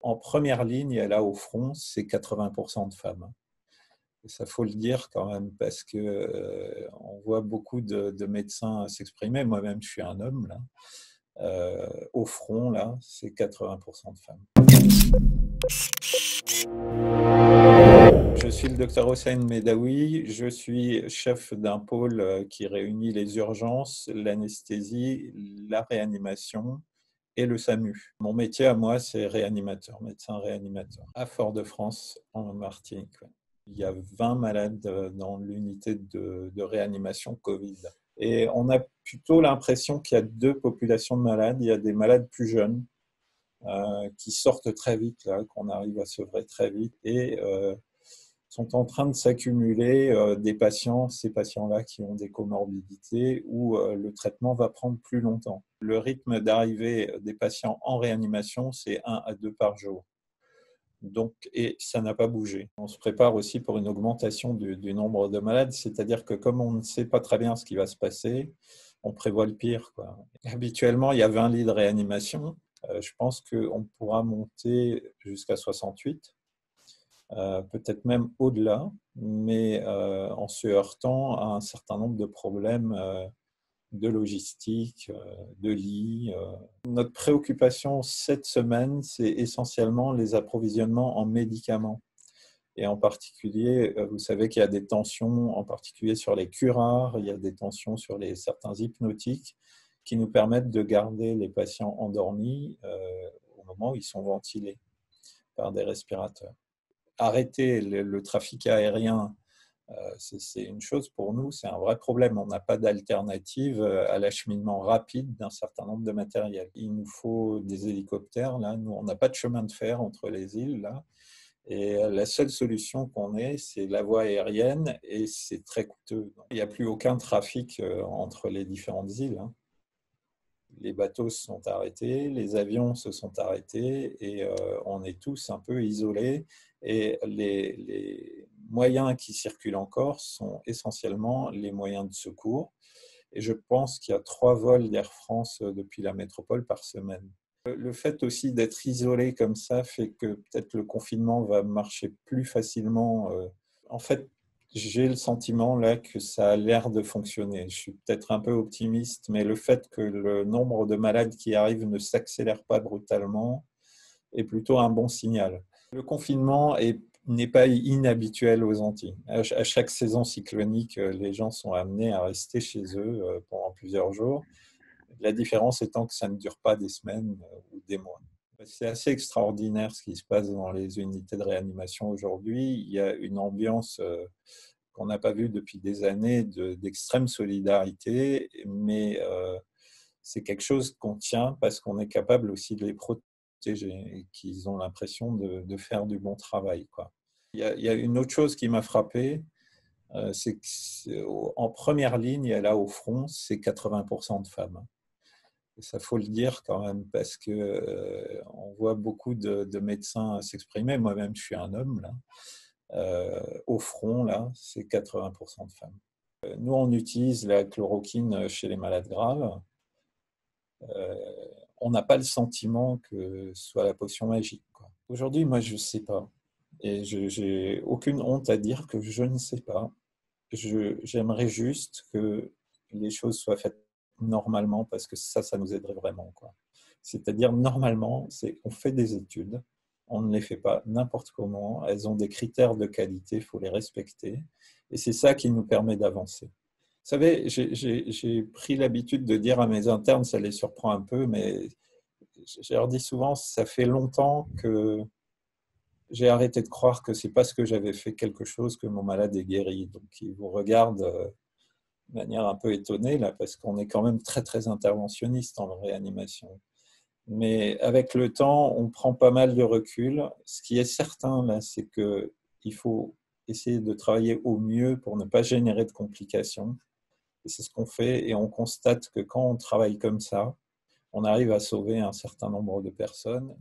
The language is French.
en première ligne, et là au front, c'est 80% de femmes. Et ça, faut le dire quand même, parce que on voit beaucoup de médecins s'exprimer. Moi-même, je suis un homme, là. Au front, là, c'est 80% de femmes. Je suis le docteur Hossein Medaoui, je suis chef d'un pôle qui réunit les urgences, l'anesthésie, la réanimation et le SAMU. Mon métier à moi, c'est réanimateur, médecin réanimateur, à Fort-de-France, en Martinique. Il y a 20 malades dans l'unité de réanimation Covid. Et on a plutôt l'impression qu'il y a deux populations de malades. Il y a des malades plus jeunes qui sortent très vite, là, qu'on arrive à sevrer très vite, et sont en train de s'accumuler des patients, ces patients-là qui ont des comorbidités où le traitement va prendre plus longtemps. Le rythme d'arrivée des patients en réanimation, c'est 1 à 2 par jour. Donc, et ça n'a pas bougé. On se prépare aussi pour une augmentation du nombre de malades, c'est-à-dire que comme on ne sait pas très bien ce qui va se passer, on prévoit le pire, quoi. Habituellement, il y a 20 lits de réanimation. Je pense qu'on pourra monter jusqu'à 68. Peut-être même au-delà, mais en se heurtant à un certain nombre de problèmes de logistique, de lits. Notre préoccupation cette semaine, c'est essentiellement les approvisionnements en médicaments. Et en particulier, vous savez qu'il y a des tensions, en particulier sur les curares, il y a des tensions sur certains hypnotiques qui nous permettent de garder les patients endormis au moment où ils sont ventilés par des respirateurs. Arrêter le trafic aérien, c'est une chose pour nous, c'est un vrai problème. On n'a pas d'alternative à l'acheminement rapide d'un certain nombre de matériel. Il nous faut des hélicoptères. Là, nous, on n'a pas de chemin de fer entre les îles. Là. Et la seule solution qu'on ait, c'est la voie aérienne et c'est très coûteux. Il n'y a plus aucun trafic entre les différentes îles. Les bateaux se sont arrêtés, les avions se sont arrêtés et on est tous un peu isolés. Et les moyens qui circulent encore sont essentiellement les moyens de secours. Et je pense qu'il y a 3 vols d'Air France depuis la métropole par semaine. Le fait aussi d'être isolé comme ça fait que peut-être le confinement va marcher plus facilement. En fait, j'ai le sentiment là que ça a l'air de fonctionner. Je suis peut-être un peu optimiste, mais le fait que le nombre de malades qui arrivent ne s'accélère pas brutalement est plutôt un bon signal. Le confinement n'est pas inhabituel aux Antilles. À chaque saison cyclonique, les gens sont amenés à rester chez eux pendant plusieurs jours. La différence étant que ça ne dure pas des semaines ou des mois. C'est assez extraordinaire ce qui se passe dans les unités de réanimation aujourd'hui. Il y a une ambiance qu'on n'a pas vue depuis des années d'extrême solidarité, mais c'est quelque chose qu'on tient parce qu'on est capable aussi de les protéger et qu'ils ont l'impression de faire du bon travail, quoi. Il y a une autre chose qui m'a frappé, c'est qu'en première ligne, et là au front, c'est 80% de femmes. Et ça, faut le dire quand même, parce que on voit beaucoup de médecins s'exprimer. Moi-même, je suis un homme, là. Au front, là, c'est 80% de femmes. Nous, on utilise la chloroquine chez les malades graves. On n'a pas le sentiment que ce soit la potion magique, quoi. Aujourd'hui, moi, je ne sais pas. Et je n'ai aucune honte à dire que je ne sais pas. J'aimerais juste que les choses soient faites normalement, parce que ça nous aiderait vraiment, quoi. C'est-à-dire, normalement, on fait des études, on ne les fait pas n'importe comment, elles ont des critères de qualité, il faut les respecter, et c'est ça qui nous permet d'avancer. Vous savez, j'ai pris l'habitude de dire à mes internes, ça les surprend un peu, mais je leur dis souvent, ça fait longtemps que j'ai arrêté de croire que c'est parce que j'avais fait quelque chose que mon malade est guéri. Donc, ils vous regardent de manière un peu étonnée, là, parce qu'on est quand même très, très interventionniste en réanimation. Mais avec le temps, on prend pas mal de recul. Ce qui est certain, là, c'est qu'il faut essayer de travailler au mieux pour ne pas générer de complications. Et c'est ce qu'on fait. Et on constate que quand on travaille comme ça, on arrive à sauver un certain nombre de personnes.